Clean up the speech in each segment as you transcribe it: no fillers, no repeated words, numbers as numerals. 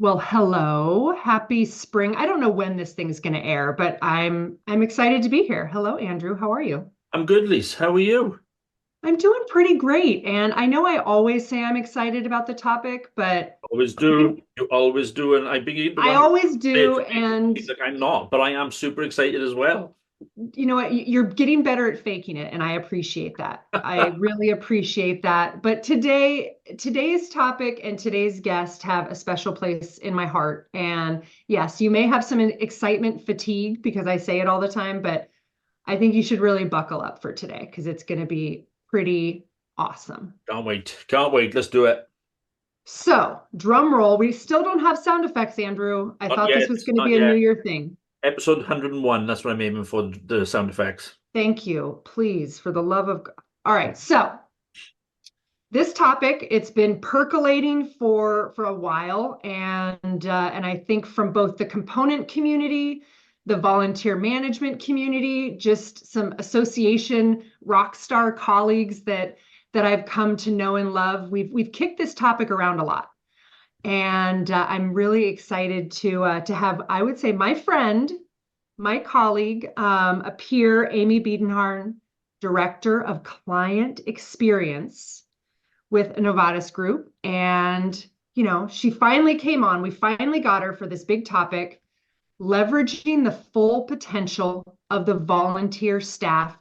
Well, hello. Happy spring. I don't know when this thing's going to air, but I'm excited to be here. Hello, Andrew. How are you? I'm good, Lise. How are you? I'm doing pretty great. And I know I always say I'm excited about the topic, but Always I do. think You always do. And I begin the I one always say do. to me, And like I'm not, but I am super excited as well. you know what? You're getting better at faking it, and I appreciate that. I really appreciate that. But today's topic and today's guest have a special place in my heart. And yes, you may have some excitement fatigue because I say it all the time, but I think you should really buckle up for today because it's going to be pretty awesome. Can't wait. Can't wait. Let's do it. So, drum roll. We still don't have sound effects, Andrew. I Not thought this yet. was going to Not be a New yet. Year thing. Episode 101. That's what I'm aiming for, the sound effects. Thank you. Please, for the love of God. All right. So, this topic, it's been percolating for a while, and I think from both the component community, the volunteer management community, just some association rock star colleagues that I've come to know and love. We've kicked this topic around a lot, and I'm really excited to have, I would say, my friend, my colleague, a peer, Amy Biedenharn, Director of Client Experience with Innovatis Group. And, she finally came on. We finally got her for this big topic, leveraging the full potential of the volunteer staff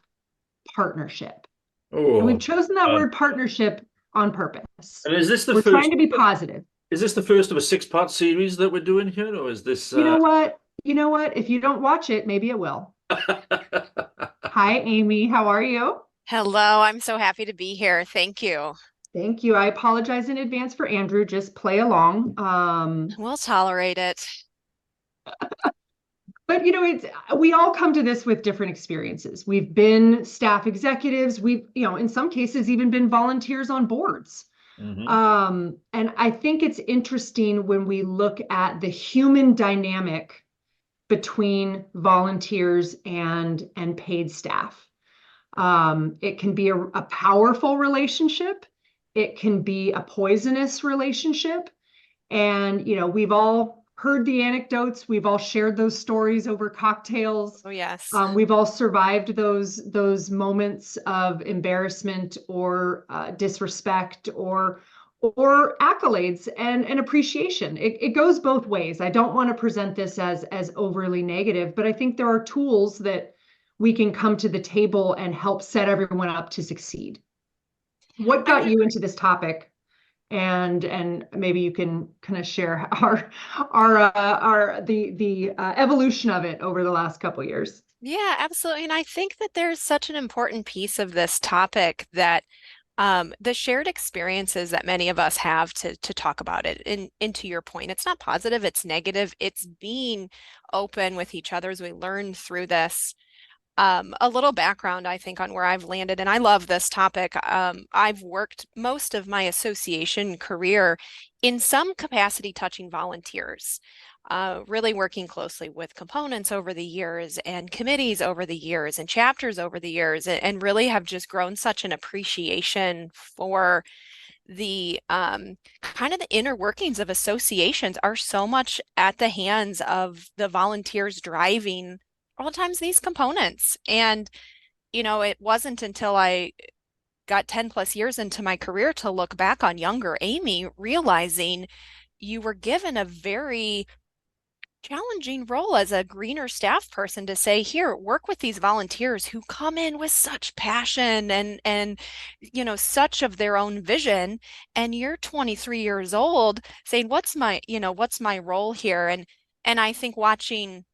partnership. And we've Oh, chosen that uh, word partnership on purpose. and is this the We're trying first? to be positive. Is this the first of a six-part series that we're doing here, or is this? You know what? You know what? If you don't watch it, maybe it will. Hi, Amy. How are you? Hello, I'm so happy to be here. Thank you. Thank you. I apologize in advance for Andrew. Just play along. We'll tolerate it. But it's we all come to this with different experiences. We've been staff executives. We've, in some cases even been volunteers on boards. hmm And I think it's interesting when we look at the human dynamic between volunteers and paid staff. It can be a powerful relationship. It can be a poisonous relationship. And, we've all heard the anecdotes. We've all shared those stories over cocktails. Oh, yes. We've all survived those moments of embarrassment or disrespect or accolades and appreciation. It goes both ways. I don't want to present this as overly negative, but I think there are tools that we can come to the table and help set everyone up to succeed. What I would got you agree. into this topic? And maybe you can kind of share our evolution of it over the last couple of years. Yeah, absolutely. And I think that there's such an important piece of this topic that the shared experiences that many of us have to talk about it. And to your point, it's not positive, it's negative. It's being open with each other as we learn through this. A little background, I think, on where I've landed, and I love this topic. I've worked most of my association career in some capacity touching volunteers, really working closely with components over the years and committees over the years and chapters over the years, and really have just grown such an appreciation for the kind of the inner workings of associations are so much at the hands of the volunteers driving all the times these components. And, it wasn't until I got 10 plus years into my career to look back on younger Amy, realizing you were given a very challenging role as a greener staff person to say, here, work with these volunteers who come in with such passion and such of their own vision. And you're 23 years old saying, what's my role here? And I think watching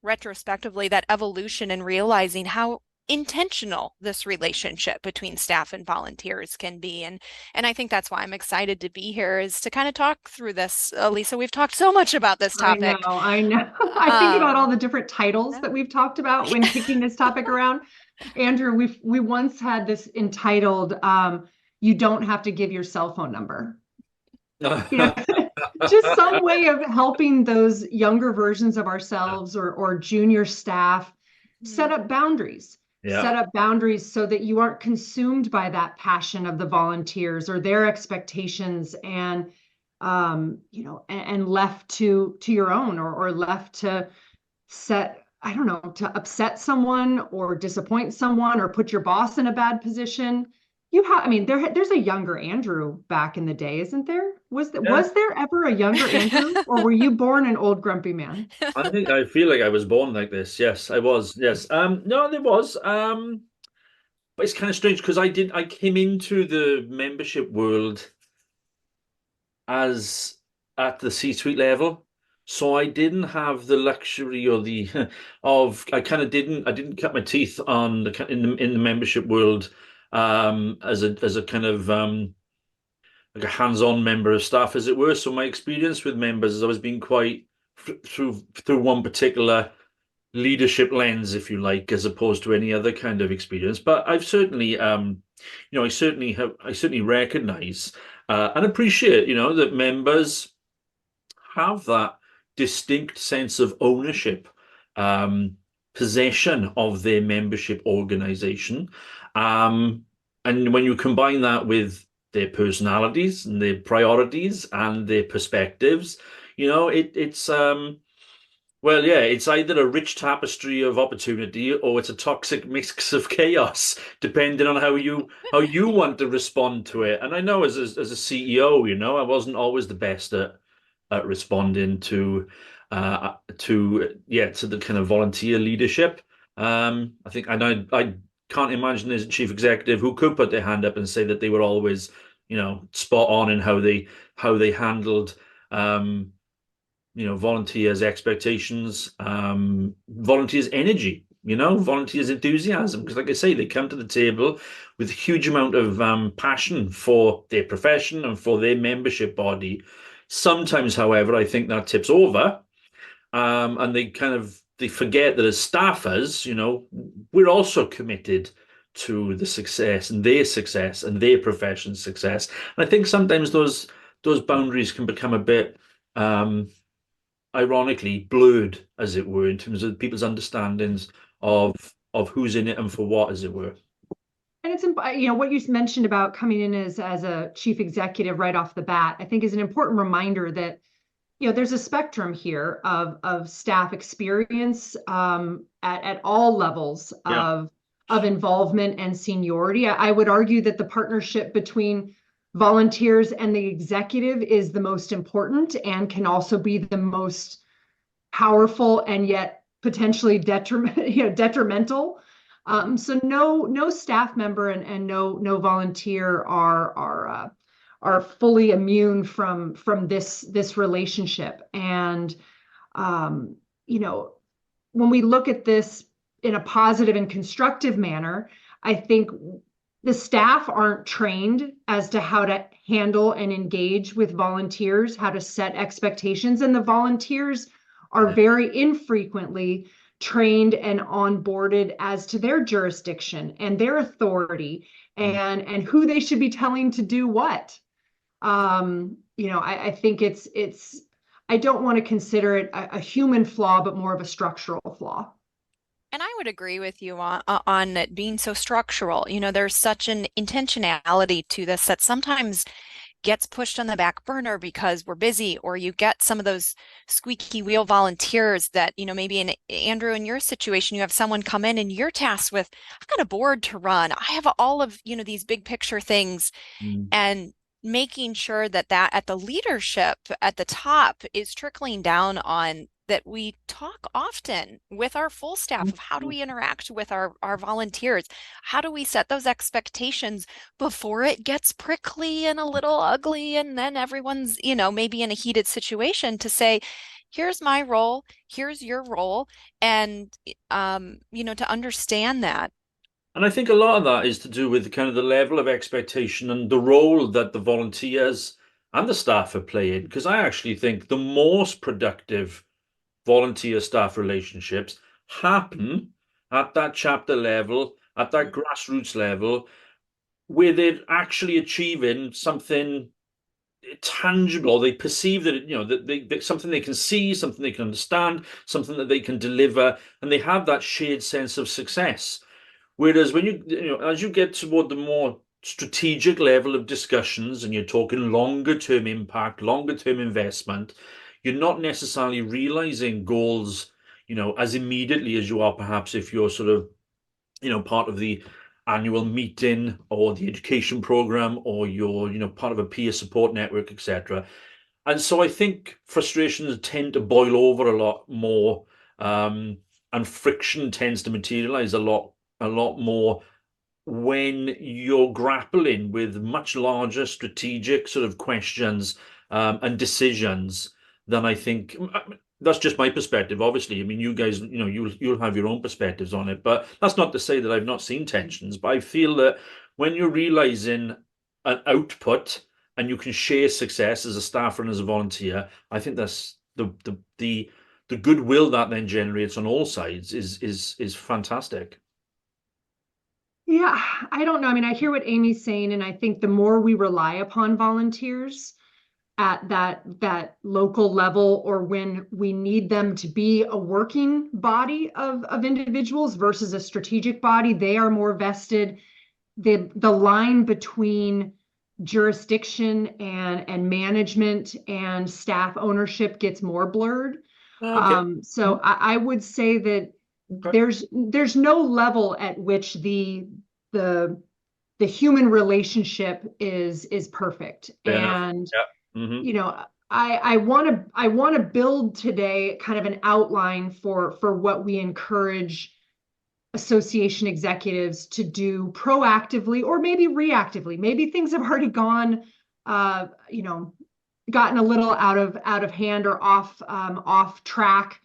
retrospectively that evolution and realizing how intentional this relationship between staff and volunteers can be. And I think that's why I'm excited to be here, is to kind of talk through this. Lisa, we've talked so much about this I know, topic. I know. I think about all Um, the different titles that we've talked about when kicking this topic around. Andrew, we once had this entitled "You Don't Have to Give Your Cell Phone Number." You know, just some way of helping those younger versions of ourselves or junior staff Mhm. set Yeah. up boundaries so that you aren't consumed by that passion of the volunteers or their expectations. And and left to your own, or left to I don't know, to upset someone or disappoint someone or put your boss in a bad position. I mean, there's a younger Andrew back in the day, isn't there? Was there ever a younger Andrew, or were you born an old grumpy man? I feel like I was born like this. Yes, I was. Yes. No, there was. But it's kind of strange because I came into the membership world as at the C-suite level. So I didn't have the luxury or the of I didn't cut my teeth on in the membership world as a kind of like a hands-on member of staff, as it were. So my experience with members has always been quite through one particular leadership lens, if you like, as opposed to any other kind of experience. But I've certainly, I certainly recognize and appreciate, that members have that distinct sense of ownership, possession of their membership organization. And when you combine that with their personalities and their priorities and their perspectives, it's well, yeah, it's either a rich tapestry of opportunity or it's a toxic mix of chaos, depending on how you want to respond to it. And I know as a CEO, I wasn't always the best at responding to the kind of volunteer leadership. I think I can't imagine there's a chief executive who could put their hand up and say that they were always, spot on in how they handled volunteers' expectations, volunteers' energy, volunteers' enthusiasm. Because, like I say, they come to the table with a huge amount of passion for their profession and for their membership body. Sometimes, however, I think that tips over, and they forget that as staffers, we're also committed to the success and their profession's success. And I think sometimes those boundaries can become a bit ironically blurred, as it were, in terms of people's understandings of who's in it and for what, as it were. And it's, what you mentioned about coming in as a chief executive right off the bat, I think is an important reminder that, there's a spectrum here of staff experience at all levels of involvement and seniority. I would argue that the partnership between volunteers and the executive is the most important and can also be the most powerful and yet potentially detrimental. So no staff member and no volunteer are fully immune from this relationship. And when we look at this in a positive and constructive manner, I think the staff aren't trained as to how to handle and engage with volunteers, how to set expectations, and the volunteers are very infrequently trained and onboarded as to their jurisdiction and their authority and who they should be telling to do what. I think I don't want to consider it a human flaw, but more of a structural flaw. And I would agree with you on it being so structural. There's such an intentionality to this that sometimes gets pushed on the back burner because we're busy, or you get some of those squeaky wheel volunteers that, maybe Andrew, in your situation, you have someone come in and you're tasked with, I've got a board to run. I have all of, these big picture things. And making sure that at the leadership at the top is trickling down on that we talk often with our full staff of how do we interact with our volunteers? How do we set those expectations before it gets prickly and a little ugly and then everyone's, maybe in a heated situation to say, here's my role, here's your role, and, to understand that. And I think a lot of that is to do with kind of the level of expectation and the role that the volunteers and the staff are playing. Because I actually think the most productive volunteer staff relationships happen at that chapter level, at that grassroots level, where they're actually achieving something tangible. They perceive that that something they can see, something they can understand, something that they can deliver, and they have that shared sense of success. Whereas when as you get toward the more strategic level of discussions and you're talking longer term impact, longer term investment, you're not necessarily realizing goals, as immediately as you are perhaps if you're sort of, part of the annual meeting or the education program, or you're, part of a peer support network, etc. And so I think frustrations tend to boil over a lot more, and friction tends to materialize a lot more when you're grappling with much larger strategic sort of questions, and decisions than I think. That's just my perspective, obviously. I mean, you guys, you'll have your own perspectives on it, but that's not to say that I've not seen tensions. But I feel that when you're realizing an output and you can share success as a staffer and as a volunteer, I think that's the goodwill that then generates on all sides is fantastic. Yeah, I don't know. I mean, I hear what Amy's saying, and I think the more we rely upon volunteers at that local level, or when we need them to be a working body of individuals versus a strategic body, they are more vested. The line between jurisdiction and management and staff ownership gets more blurred. Okay. So I would say that Okay. there's no level at which the human relationship is perfect. Fair enough. And Yeah. I want to build today kind of an outline for what we encourage association executives to do proactively or maybe reactively. Maybe things have already gone, uh, you know, gotten a little out of hand or off track.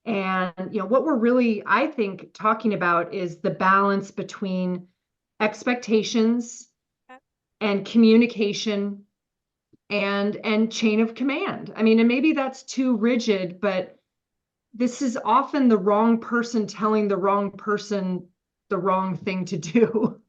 And what we're really, I think, talking about is the balance between expectations and communication and chain of command. I mean, and maybe that's too rigid, but this is often the wrong person telling the wrong person the wrong thing to do.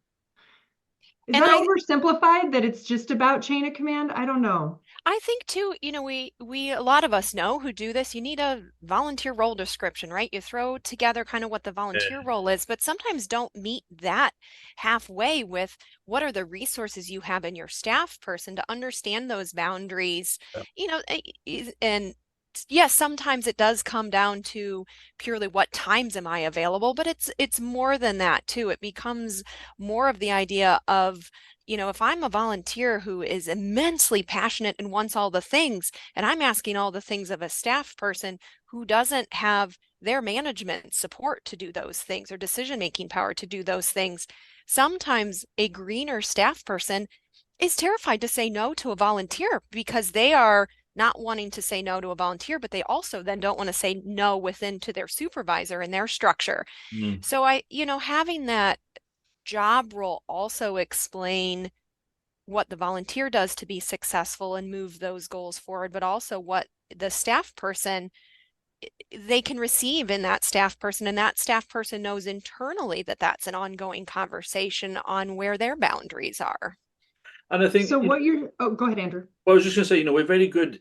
Is And that I oversimplified that it's just about chain of command? I don't know. I think too, we a lot of us know who do this. You need a volunteer role description, right? You throw together kind of what the volunteer Yeah. role is, but sometimes don't meet that halfway with what are the resources you have in your staff person to understand those boundaries, and yes, sometimes it does come down to purely what times am I available, but it's more than that too. It becomes more of the idea of if I'm a volunteer who is immensely passionate and wants all the things, and I'm asking all the things of a staff person who doesn't have their management support to do those things or decision-making power to do those things, sometimes a greener staff person is terrified to say no to a volunteer because they are not wanting to say no to a volunteer, but they also then don't want to say no within to their supervisor and their structure. Mm. So having that job role also explain what the volunteer does to be successful and move those goals forward, but also what the staff person they can receive in that staff person, and that staff person knows internally that that's an ongoing conversation on where their boundaries are. And I think, So go ahead, Andrew. well, I was just going to say, we're very good,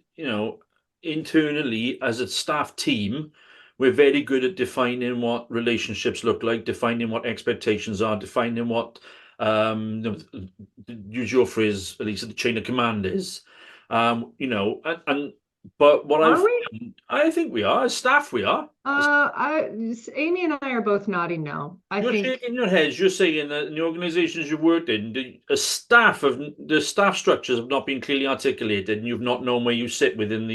internally as a staff team, we're very good at defining what relationships look like, defining what expectations are, defining what, use your phrase, Elisa, the chain of command is. But what Are we? I think we are, as staff, we are. Amy and I are both nodding no. I You're think shaking your heads. You're saying that in the organisations you've worked in, the staff structures have not been clearly articulated, and you've not known where you sit within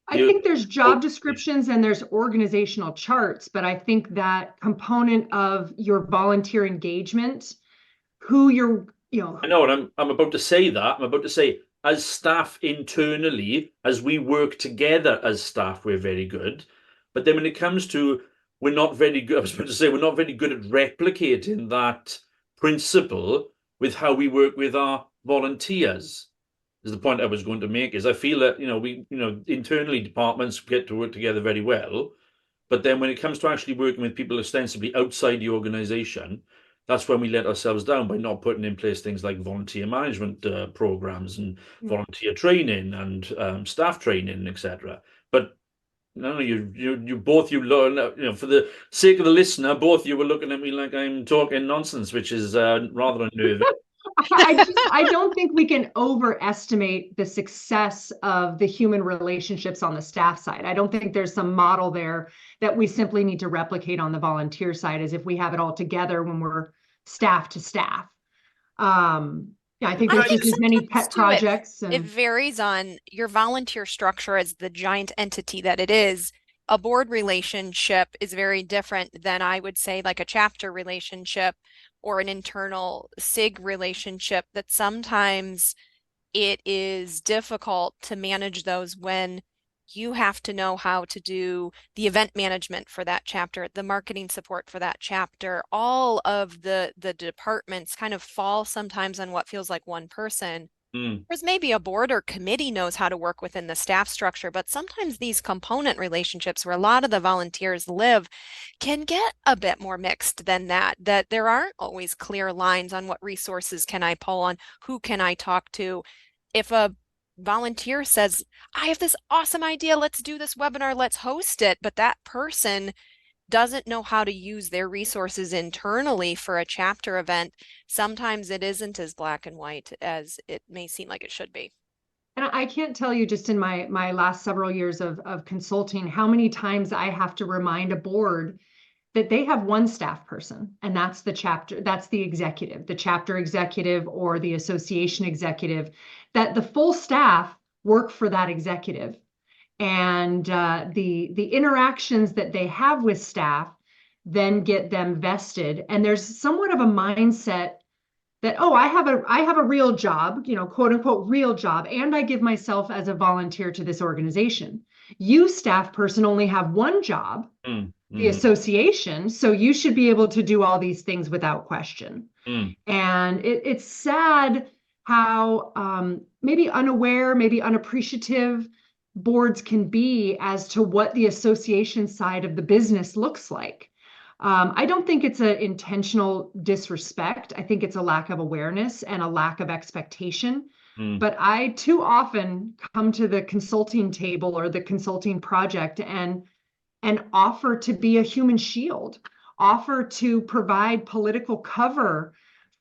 I the. think there's job descriptions and there's organizational charts, but I think that component of your volunteer engagement, who you're, I know, and I'm about to say that. I'm about to say, as staff internally, as we work together as staff, we're very good. But then when it comes to, we're not very good. I was about to say we're not very good at replicating that principle with how we work with our volunteers. Is the point I was going to make. Is I feel that we internally departments get to work together very well, but then when it comes to actually working with people ostensibly outside the organization, that's when we let ourselves down by not putting in place things like volunteer management programs and volunteer training and staff training, etc. But no, you both you learn. For the sake of the listener, both you were looking at me like I'm talking nonsense, which is rather unnerving. I don't think we can overestimate the success of the human relationships on the staff side. I don't think there's some model there that we simply need to replicate on the volunteer side as if we have it all together when we're staff to staff. Yeah, I think I there's think just as many sometimes pet too, projects it and varies on your volunteer structure as the giant entity that it is. A board relationship is very different than I would say like a chapter relationship or an internal SIG relationship that sometimes it is difficult to manage those when you have to know how to do the event management for that chapter, the marketing support for that chapter. All of the departments kind of fall sometimes on what feels like one person. Mm. Whereas maybe a board or committee knows how to work within the staff structure, but sometimes these component relationships where a lot of the volunteers live can get a bit more mixed than that, that there aren't always clear lines on what resources can I pull on, who can I talk to. If a volunteer says, I have this awesome idea, let's do this webinar, let's host it, but that person doesn't know how to use their resources internally for a chapter event, sometimes it isn't as black and white as it may seem like it should be. and I can't tell you just in my last several years of consulting how many times I have to remind a board that they have one staff person, and that's the chapter, that's the executive, the chapter executive or the association executive, that the full staff work for that executive. And the interactions that they have with staff then get them vested. And there's somewhat of a mindset that, oh, I have a real job, quote unquote real job, and I give myself as a volunteer to this organization. You staff person only have one job, Mm. the Mm. association, so you should be able to do all these things without question. Mm. And it's sad how maybe unaware, maybe unappreciative boards can be as to what the association side of the business looks like. I don't think it's an intentional disrespect. I think it's a lack of awareness and a lack of expectation. Mm. But I too often come to the consulting table or the consulting project and offer to be a human shield, offer to provide political cover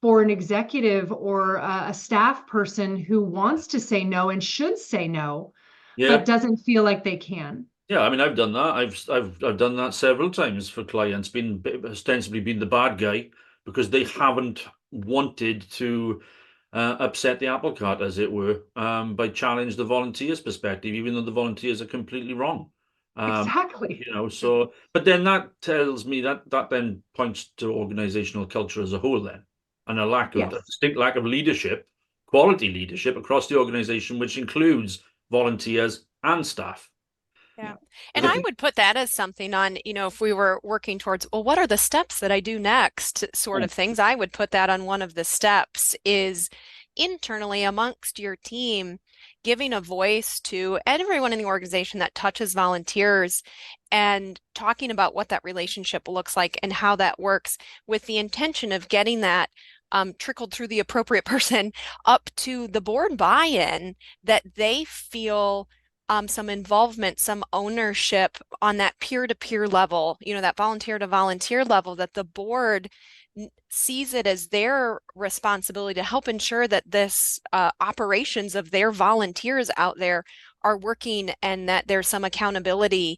for an executive or a staff person who wants to say no and should say no, Yeah. but doesn't feel like they can. Yeah, I mean, I've done that. I've done that several times for clients, been ostensibly been the bad guy because they haven't wanted to upset the apple cart, as it were, by challenge the volunteers' perspective, even though the volunteers are completely wrong. Exactly. So, but then that tells me that then points to organizational culture as a whole, then, and a Yes. distinct lack of leadership, quality leadership across the organization, which includes volunteers and staff. Yeah. And Because I I think, would put that as something on, if we were working towards, well, what are the steps that I do next sort mm, of things? I would put that on one of the steps is internally amongst your team, giving a voice to everyone in the organization that touches volunteers and talking about what that relationship looks like and how that works with the intention of getting that trickled through the appropriate person up to the board buy-in that they feel some involvement, some ownership on that peer-to-peer level, that volunteer to volunteer level, that the board sees it as their responsibility to help ensure that this operations of their volunteers out there are working and that there's some accountability.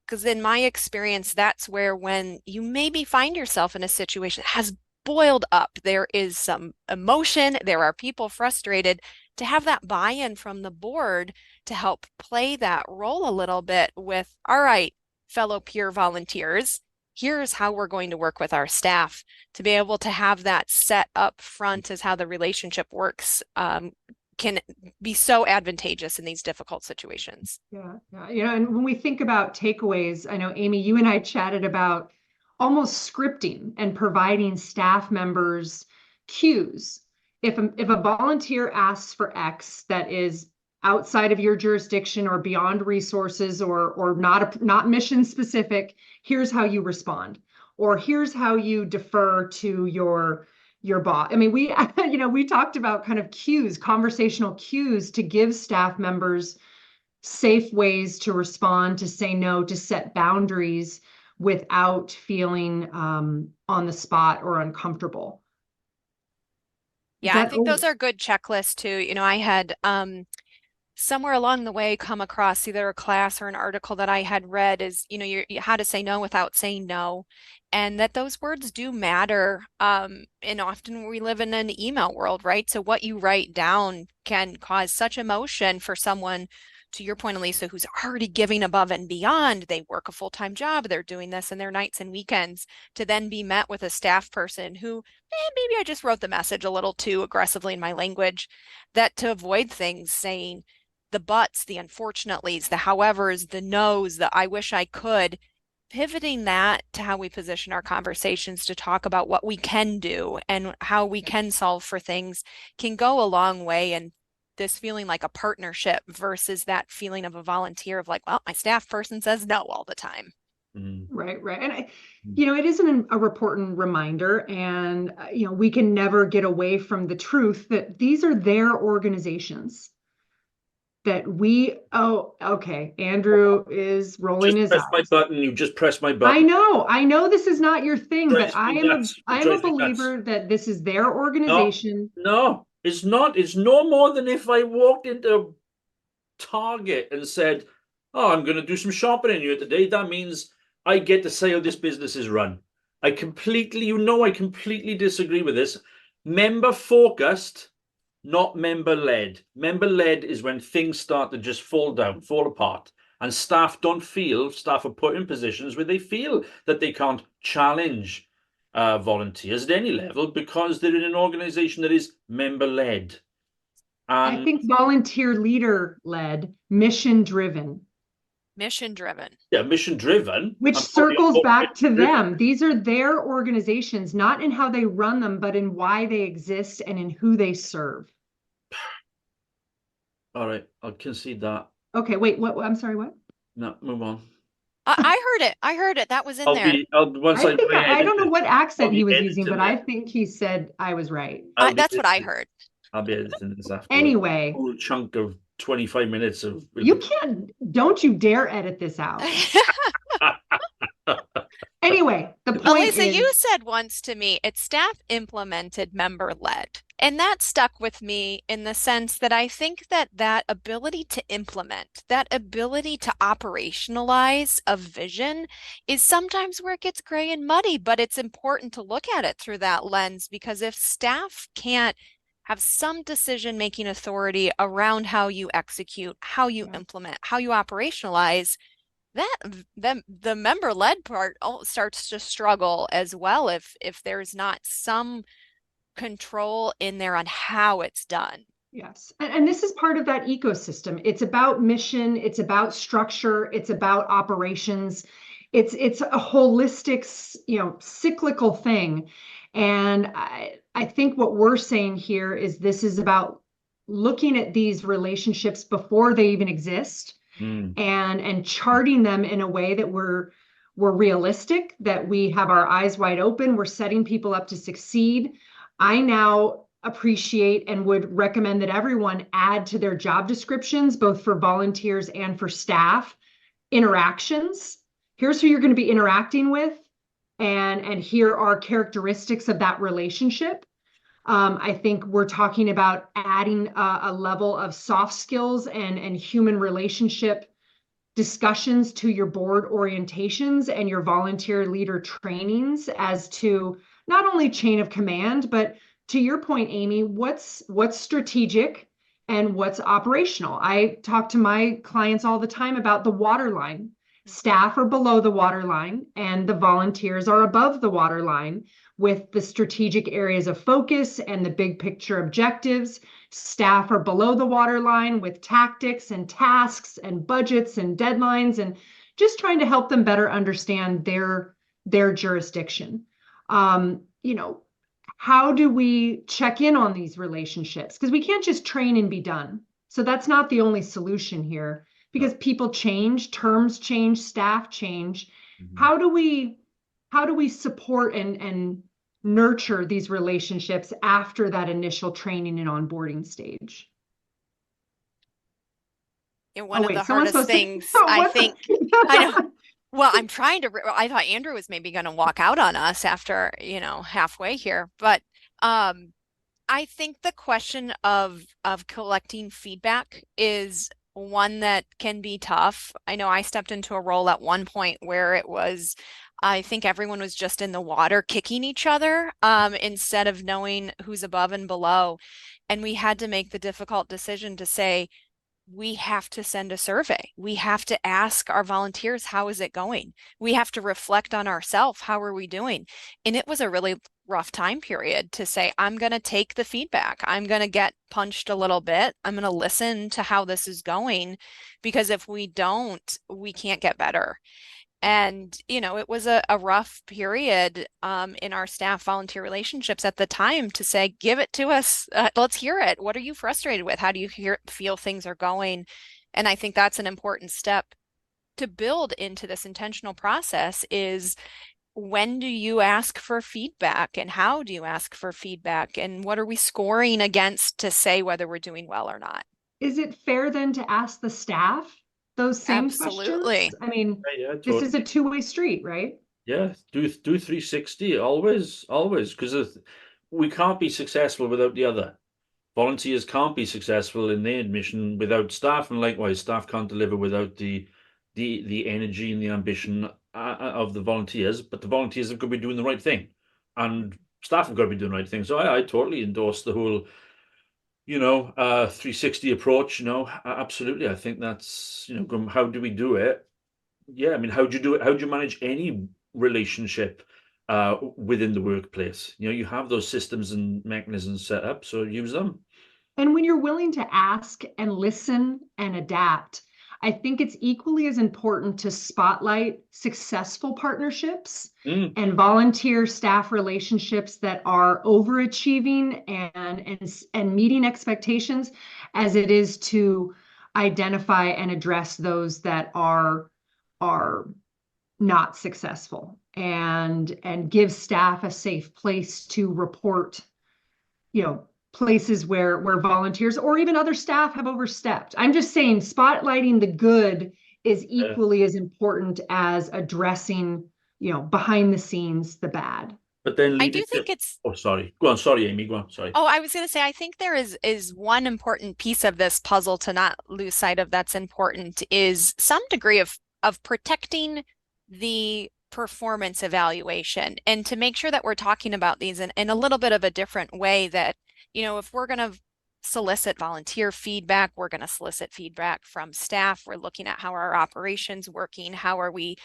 Because in my experience, that's where when you maybe find yourself in a situation that has boiled up, there is some emotion, there are people frustrated, to have that buy-in from the board to help play that role a little bit with, all right, fellow peer volunteers, here's how we're going to work with our staff to be able to have that set up front as how the relationship works can be so advantageous in these difficult situations. Yeah. And when we think about takeaways, I know, Amy, you and I chatted about almost scripting and providing staff members cues. If a volunteer asks for X that is outside of your jurisdiction or beyond resources or not mission specific, here's how you respond, or here's how you defer to your boss. I mean, we we talked about kind of cues, conversational cues to give staff members safe ways to respond, to say no, to set boundaries without feeling on the spot or uncomfortable. Is Yeah, I that, think oh, those are good checklists too. I had somewhere along the way come across either a class or an article that I had read is, how to say no without saying no, and that those words do matter. And often we live in an email world, right? So what you write down can cause such emotion for someone, to your point, Elisa, who's already giving above and beyond. They work a full-time job, they're doing this in their nights and weekends, to then be met with a staff person who, maybe I just wrote the message a little too aggressively in my language, that to avoid things saying the buts, the unfortunately's, the howevers, the no's, the I wish I could, pivoting that to how we position our conversations to talk about what we can do and how we can solve for things can go a long way. And this feeling like a partnership versus that feeling of a volunteer of like, well, my staff person says no all the time. right, right. And it isn't a important reminder, and we can never get away from the truth that these are their organizations. That oh, okay, Andrew is rolling Just his press my eyes. button. You just press my button. I know this is not your thing, but Drives me nuts. It I am a drives me nuts. believer that this is their No, organization. no, it's not. It's no more than if I walked into Target and said, "Oh, I'm going to do some shopping in here today." That means I get to say how this business is run. I completely disagree with this. Member focused, not member led. Member led is when things start to just fall down, fall apart, and staff are put in positions where they feel that they can't challenge volunteers at any level because they're in an organization that is member led. I think volunteer leader led, mission driven. Mission driven. Yeah, mission driven. Which circles back to them. These are their organizations, not in how they run them, but in why they exist and in who they serve. All right, I'll concede that. Okay, wait, what? I'm sorry, what? No, move on. I heard it. I heard it. That was in there. I don't know what accent he was using, but I that. think he said I was right. That's what I heard. I'll be editing this after. Anyway. A whole chunk of 25 minutes of. Don't you dare edit this out. Anyway, the point Elisa, is, you said once to me, it's staff implemented, member led. And that stuck with me in the sense that I think that ability to implement, that ability to operationalize a vision is sometimes where it gets gray and muddy, but it's important to look at it through that lens, because if staff can't have some decision-making authority around how you execute, how you implement, how you operationalize, the member-led part starts to struggle as well if there's not some control in there on how it's done. Yes. And this is part of that ecosystem. It's about mission, it's about structure, it's about operations. It's a holistic, cyclical thing. And I think what we're saying here is this is about looking at these relationships before they even exist, and charting them in a way that we're realistic, that we have our eyes wide open, we're setting people up to succeed. I now appreciate and would recommend that everyone add to their job descriptions, both for volunteers and for staff, interactions. Here's who you're going to be interacting with, and here are characteristics of that relationship. I think we're talking about adding a level of soft skills and human relationship discussions to your board orientations and your volunteer leader trainings as to not only chain of command, but to your point, Amy, what's strategic and what's operational. I talk to my clients all the time about the waterline. Staff are below the waterline and the volunteers are above the waterline with the strategic areas of focus and the big picture objectives. Staff are below the waterline with tactics and tasks and budgets and deadlines, and just trying to help them better understand their jurisdiction. How do we check in on these relationships? Because we can't just train and be done. So that's not the only solution here, because people change, terms change, staff change. How do we support and nurture these relationships after that initial training and onboarding stage? And one of the hardest things, I think, I know. Well, I'm trying to, I thought Andrew was maybe going to walk out on us after, halfway here, but I I think the question of collecting feedback is one that can be tough. I know I stepped into a role at one point where it was, I think everyone was just in the water kicking each other, instead of knowing who's above and below. And we had to make the difficult decision to say, we have to send a survey. We have to ask our volunteers, how is it going? We have to reflect on ourselves. How are we doing? And it was a really rough time period to say, I'm going to take the feedback. I'm going to get punched a little bit. I'm going to listen to how this is going, because if we don't, we can't get better. And, it was a rough period in our staff volunteer relationships at the time to say, give it to us. Let's hear it. What are you frustrated with? How do you feel things are going? And I think that's an important step to build into this intentional process is, when do you ask for feedback and how do you ask for feedback? And what are we scoring against to say whether we're doing well or not? Is it fair then to ask the staff those same Absolutely. questions? I mean, Yeah, this is a totally. two-way street, right? Yeah, do 360 always, because we can't be successful without the other. Volunteers can't be successful in their mission without staff, and likewise, staff can't deliver without the energy and the ambition of the volunteers. But the volunteers have got to be doing the right thing, and staff have got to be doing the right thing. So I totally endorse the whole, 360 approach. Absolutely. I think that's, how do we do it? Yeah, I mean, how do you do it? How do you manage any relationship within the workplace? You have those systems and mechanisms set up, so use them. And when you're willing to ask and listen and adapt, I think it's equally as important to spotlight successful partnerships and volunteer staff relationships that are overachieving and meeting expectations, as it is to identify and address those that are not successful, and give staff a safe place to report, places where volunteers or even other staff have overstepped. I'm just saying spotlighting the good is equally as important as addressing, behind the scenes, the bad. But then I do think it's Oh, sorry. Go on. Sorry, Amy. Go on. Sorry. Oh, I was going to say, I think there is one important piece of this puzzle to not lose sight of that's important, is some degree of protecting the performance evaluation, and to make sure that we're talking about these in a little bit of a different way, that, if we're going to solicit volunteer feedback, we're going to solicit feedback from staff. We're looking at how our operations working, how are we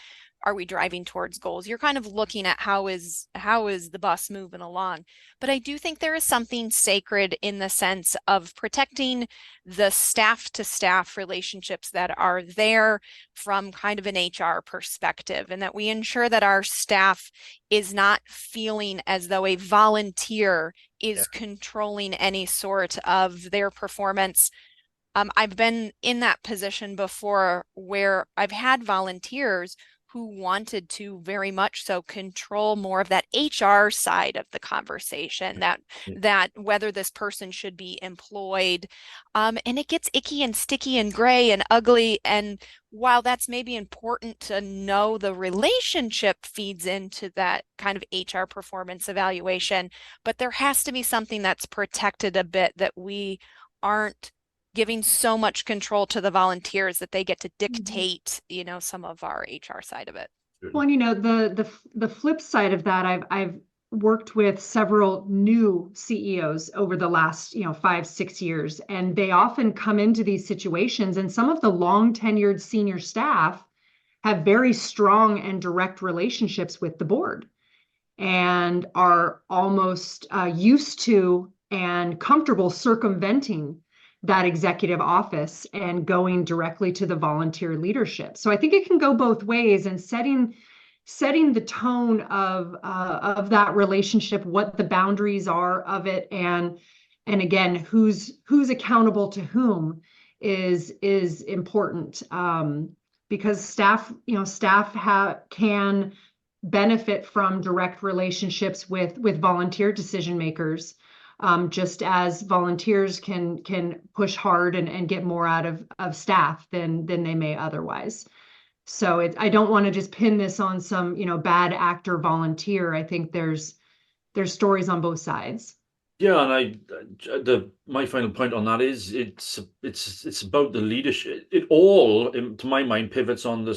driving towards goals? You're kind of looking at how is the bus moving along. But I do think there is something sacred in the sense of protecting the staff to staff relationships that are there from kind of an HR perspective, and that we ensure that our staff is not feeling as though a volunteer is controlling any sort of their performance. I've been in that position before where I've had volunteers who wanted to very much so control more of that HR side of the conversation, that whether this person should be employed. And it gets icky and sticky and gray and ugly. And while that's maybe important to know, the relationship feeds into that kind of HR performance evaluation, but there has to be something that's protected a bit, that we aren't giving so much control to the volunteers that they get to dictate, some of our HR side of it. Well, the flip side of that, I've worked with several new CEOs over the last, 5-6 years, and they often come into these situations, and some of the long tenured senior staff have very strong and direct relationships with the board, and are almost used to and comfortable circumventing that executive office and going directly to the volunteer leadership. So I think it can go both ways, and setting the tone of that relationship, what the boundaries are of it, and again, who's accountable to whom is important, because staff can benefit from direct relationships with volunteer decision makers, just as volunteers can push hard and get more out of staff than they may otherwise. So I don't want to just pin this on some, bad actor volunteer. I think there's stories on both sides. Yeah, and my final point on that is it's about the leadership. It all, to my mind, pivots on the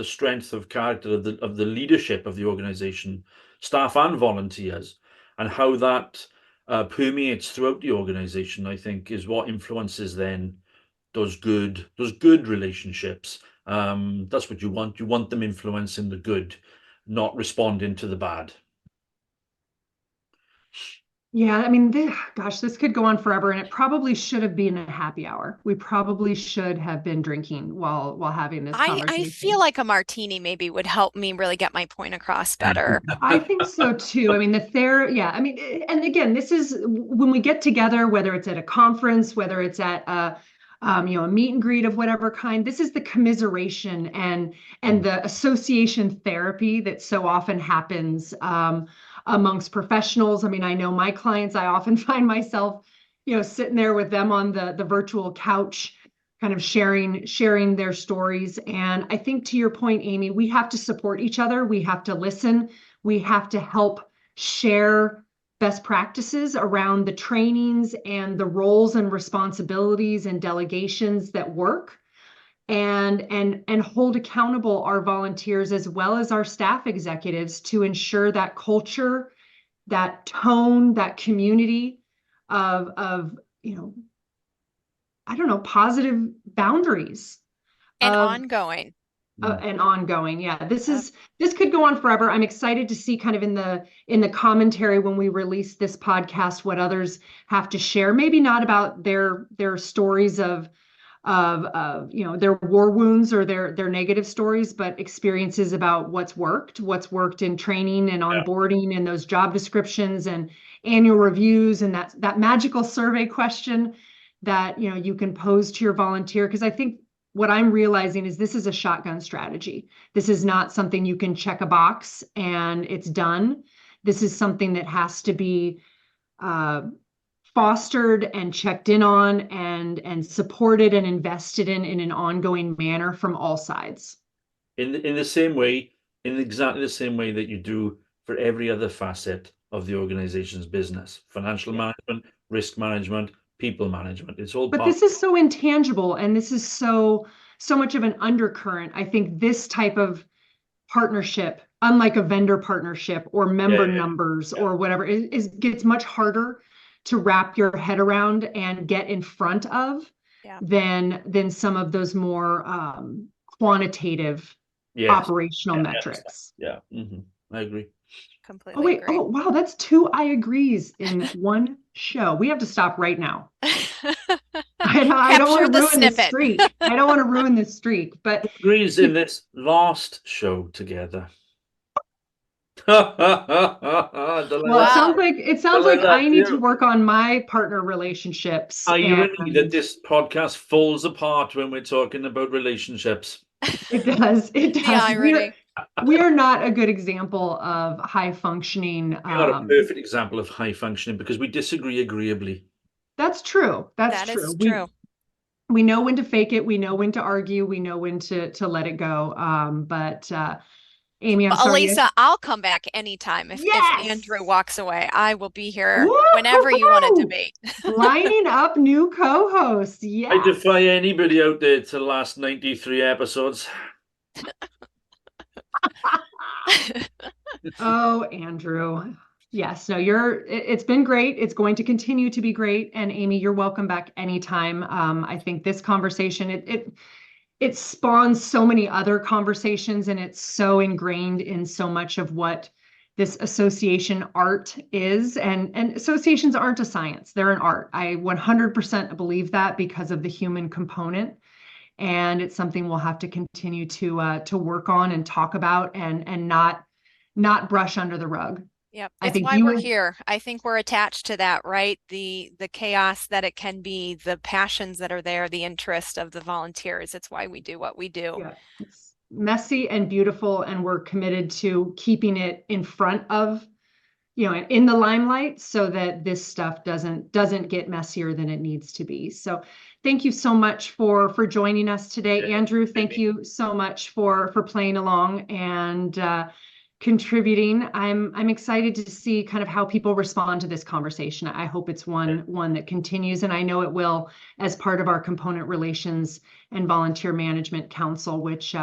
strength of character of the leadership of the organization, staff and volunteers, and how that permeates throughout the organization. I think is what influences then those good relationships. That's what you want. You want them influencing the good, not responding to the bad. Yeah, I mean, gosh, this could go on forever, and it probably should have been a happy hour. We probably should have been drinking while having this I feel conversation. like a martini maybe would help me really get my point across better. I think so too. I mean, yeah, I mean, and again, this is when we get together, whether it's at a conference, whether it's at a meet and greet of whatever kind, this is the commiseration and the association therapy that so often happens amongst professionals. I mean, I know my clients, I often find myself, sitting there with them on the virtual couch, kind of sharing their stories. And I think to your point, Amy, we have to support each other. We have to listen. We have to help share best practices around the trainings and the roles and responsibilities and delegations that work, and hold accountable our volunteers as well as our staff executives to ensure that culture, that tone, that community of I don't know, positive boundaries And of ongoing. and ongoing. Yeah, this could go on forever. I'm excited to see kind of in the commentary when we release this podcast what others have to share. Maybe not about their stories of their war wounds or their negative stories, but experiences about what's worked in training and Yeah. onboarding and those job descriptions and annual reviews and that magical survey question that you can pose to your volunteer. Because I think what I'm realizing is this is a shotgun strategy. This is not something you can check a box and it's done. This is something that has to be fostered and checked in on and supported and invested in an ongoing manner from all sides. In the same way, in exactly the same way that you do for every other facet of the organization's business, financial management, risk management, people management. It's all But part. this is so intangible, and this is so much of an undercurrent. I think this type of partnership, unlike a vendor partnership or member Yeah, numbers or whatever, gets much harder to wrap your head around and get in front of Yeah. than some of those more quantitative yes, operational yeah, metrics. yeah. I agree. Oh Completely wait, agree. oh wow, that's 2 I agrees in one show. We have to stop right now. I don't want Capture to the ruin this snippet. streak. I don't want to ruin this streak, but Agrees in this last show together. Don't well, it let sounds Wow. like that I need to do. work on my partner relationships. Irony that And this podcast falls apart when we're talking about relationships. it does. It The does. irony. We are not a good example of high functioning. We are a perfect example of high functioning because we disagree agreeably. That's true. That's That true. is true. We know when to fake it. We know when to argue. We know when to let it go. But Amy, I'm Well, sorry. Elisa, I'll come back anytime if Yes. Andrew walks away. I will be here whenever you want to Woo-hoo-hoo! debate. Lining up new co-hosts. I Yes. defy anybody out there to last 93 episodes. Oh, Andrew. Yes, no, it's been great. It's going to continue to be great. And Amy, you're welcome back anytime. I think this conversation, it spawns so many other conversations, and it's so ingrained in so much of what this association art is. And associations aren't a science, they're an art. I 100% believe that because of the human component. And it's something we'll have to continue to work on and talk about and not brush under the rug. Yep, I it's think why you we're would, here. I think we're attached to that, right? The chaos that it can be, the passions that are there, the interest of the volunteers. It's why we do what we do. yeah, it's messy and beautiful, and we're committed to keeping it in front of, in the limelight so that this stuff doesn't get messier than it needs to be. So thank you so much for joining us today. Andrew, thank you so much for playing along and contributing. I'm excited to see kind of how people respond to this conversation. I hope it's one that continues, and I know it will as part of our Component Relations and Volunteer Management Council, which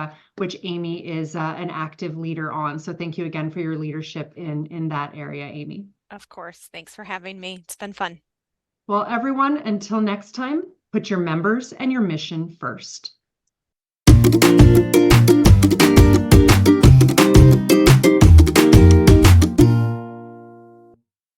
Amy is an active leader on. So thank you again for your leadership in that area, Amy. Of course. Thanks for having me. It's been fun. Well, everyone, until next time, put your members and your mission first.